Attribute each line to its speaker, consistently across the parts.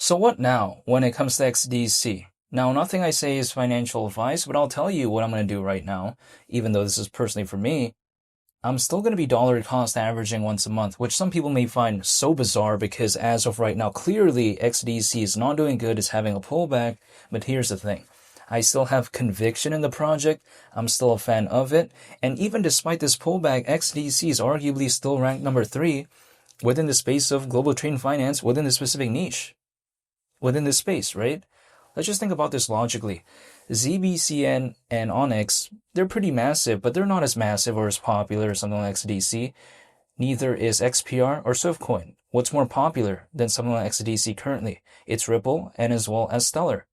Speaker 1: So what now when it comes to XDC? Now, nothing I say is financial advice, but I'll tell you what I'm going to do right now, even though this is personally for me. I'm still going to be dollar cost averaging once a month, which some people may find so bizarre because as of right now, clearly XDC is not doing good, it's having a pullback. But here's the thing. I still have conviction in the project. I'm still a fan of it. And even despite this pullback, XDC is arguably still ranked number 3 within the space of global trade and finance within the specific niche. Within this space, right? Let's just think about this logically. ZBCN and Onyx, they're pretty massive, but they're not as massive or as popular as something like XDC. Neither is XPR or Swiftcoin. What's more popular than something like XDC currently? It's Ripple and as well as Stellar.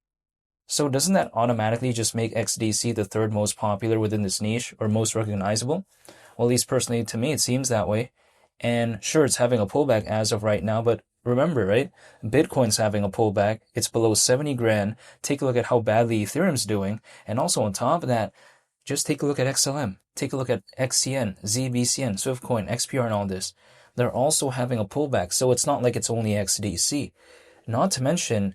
Speaker 1: So doesn't that automatically just make XDC the third most popular within this niche or most recognizable? Well, at least personally to me, it seems that way. And sure, it's having a pullback as of right now, but remember, right? Bitcoin's having a pullback. It's below 70 grand. Take a look at how badly Ethereum's doing. And also on top of that, just take a look at XLM. Take a look at XCN, ZBCN, Swiftcoin, XPR, and all this. They're also having a pullback. So it's not like it's only XDC. Not to mention,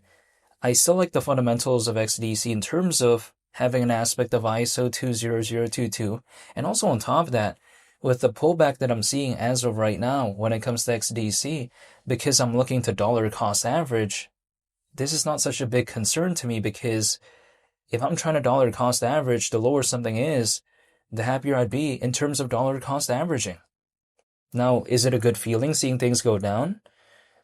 Speaker 1: I still like the fundamentals of XDC in terms of having an aspect of ISO 20022. And also on top of that, with the pullback that I'm seeing as of right now when it comes to XDC, because I'm looking to dollar cost average, this is not such a big concern to me because if I'm trying to dollar cost average, the lower something is, the happier I'd be in terms of dollar cost averaging. Now, is it a good feeling seeing things go down?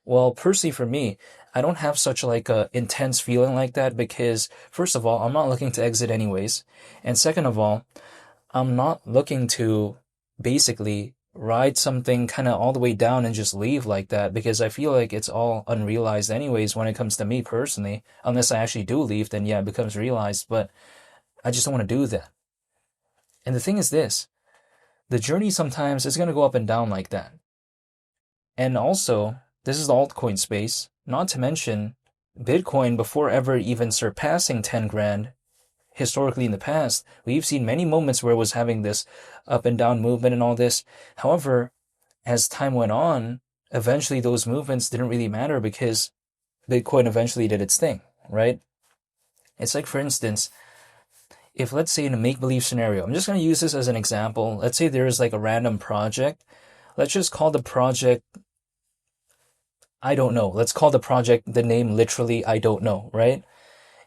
Speaker 1: Well, personally for me, I don't have such like a intense feeling like that because first of all, I'm not looking to exit anyways. And second of all, I'm not looking to basically ride something kind of all the way down and just leave like that because I feel like it's all unrealized anyways when it comes to me personally. Unless I actually do leave, then yeah, it becomes realized, but I just don't want to do that. And the thing is this, the journey sometimes is going to go up and down like that. And also, this is the altcoin space, not to mention Bitcoin before ever even surpassing 10 grand. Historically in the past, we've seen many moments where it was having this up and down movement and all this. However, as time went on, eventually those movements didn't really matter because Bitcoin eventually did its thing, right? It's like, for instance, if let's say in a make-believe scenario, I'm just going to use this as an example. Let's say there is like a random project. Let's just call the project, I don't know. Let's call the project the name literally, I don't know, right?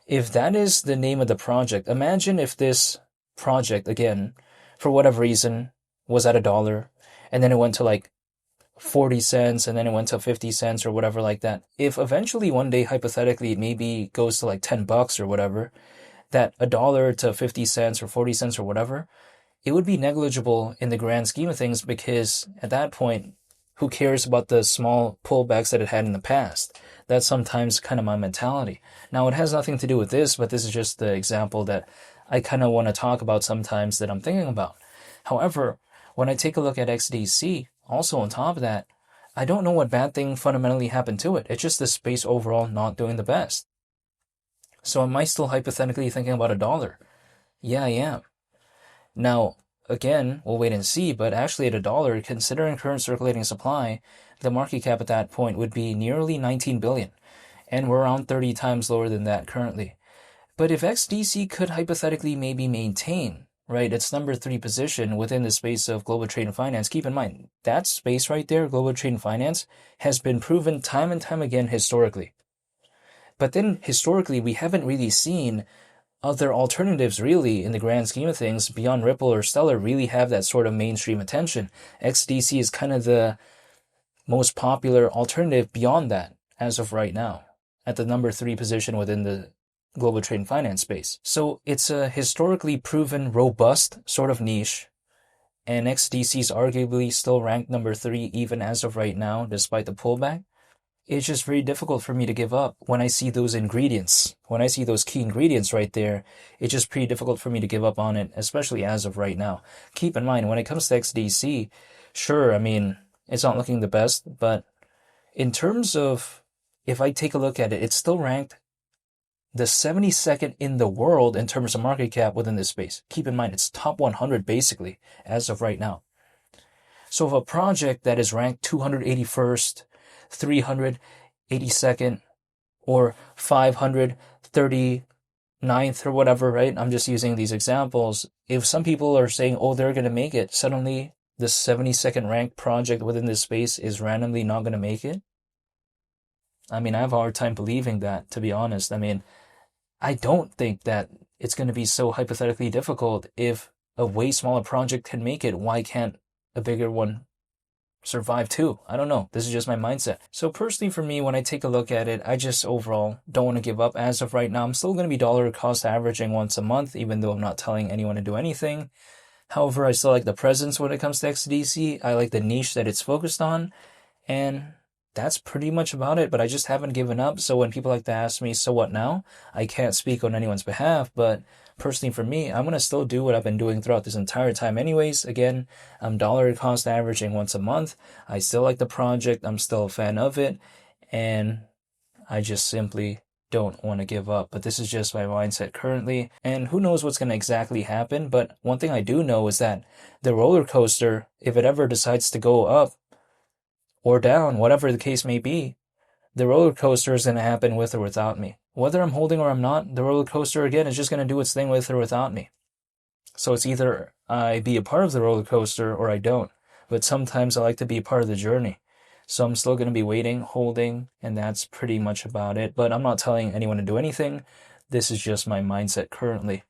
Speaker 1: If that is the name of the project, imagine if this project, again, for whatever reason, was at $1, and then it went to like 40 cents, and then it went to 50 cents or whatever like that. If eventually one day, hypothetically, it maybe goes to like $10 or whatever, that $1 to 50 cents or 40 cents or whatever, it would be negligible in the grand scheme of things because at that point, who cares about the small pullbacks that it had in the past? That's sometimes kind of my mentality. Now, it has nothing to do with this, but this is just the example that I kind of want to talk about sometimes that I'm thinking about. However, when I take a look at XDC, also on top of that, I don't know what bad thing fundamentally happened to it. It's just the space overall not doing the best. So am I still hypothetically thinking about $1? Yeah, I am. Now, again, we'll wait and see, but actually at $1, considering current circulating supply, the market cap at that point would be nearly 19 billion, and we're around 30 times lower than that currently. But if XDC could hypothetically maybe maintain, right, its number 3 position within the space of global trade and finance, keep in mind, that space right there, global trade and finance, has been proven time and time again historically. But then historically, we haven't really seen other alternatives really in the grand scheme of things beyond Ripple or Stellar really have that sort of mainstream attention. XDC is kind of the most popular alternative beyond that as of right now at the number 3 position within the global trade and finance space. So it's a historically proven robust sort of niche, and XDC is arguably still ranked number 3 even as of right now despite the pullback. It's just very difficult for me to give up when I see those ingredients. When I see those key ingredients right there, it's just pretty difficult for me to give up on it, especially as of right now. Keep in mind, when it comes to XDC, sure, I mean, it's not looking the best, but in terms of, if I take a look at it, it's still ranked the 72nd in the world in terms of market cap within this space. Keep in mind, it's top 100 basically, as of right now. So if a project that is ranked 281st, 382nd, or 539th or whatever, right? I'm just using these examples. If some people are saying, oh, they're going to make it, suddenly the 72nd ranked project within this space is randomly not going to make it. I mean, I have a hard time believing that, to be honest. I mean, I don't think that it's going to be so hypothetically difficult. If a way smaller project can make it, why can't a bigger one survive too? I don't know. This is just my mindset. So personally for me, when I take a look at it, I just overall don't want to give up as of right now. I'm still going to be dollar cost averaging once a month, even though I'm not telling anyone to do anything. However, I still like the presence when it comes to XDC. I like the niche that it's focused on. And that's pretty much about it, but I just haven't given up. So when people like to ask me, so what now? I can't speak on anyone's behalf, but personally for me, I'm going to still do what I've been doing throughout this entire time anyways. Again, I'm dollar cost averaging once a month. I still like the project. I'm still a fan of it. And I just simply don't want to give up. But this is just my mindset currently. And who knows what's going to exactly happen. But one thing I do know is that the roller coaster, if it ever decides to go up, or down, whatever the case may be, the roller coaster is going to happen with or without me. Whether I'm holding or I'm not, the roller coaster, again, is just going to do its thing with or without me. So it's either I be a part of the roller coaster or I don't. But sometimes I like to be a part of the journey. So I'm still going to be waiting, holding, and that's pretty much about it. But I'm not telling anyone to do anything. This is just my mindset currently.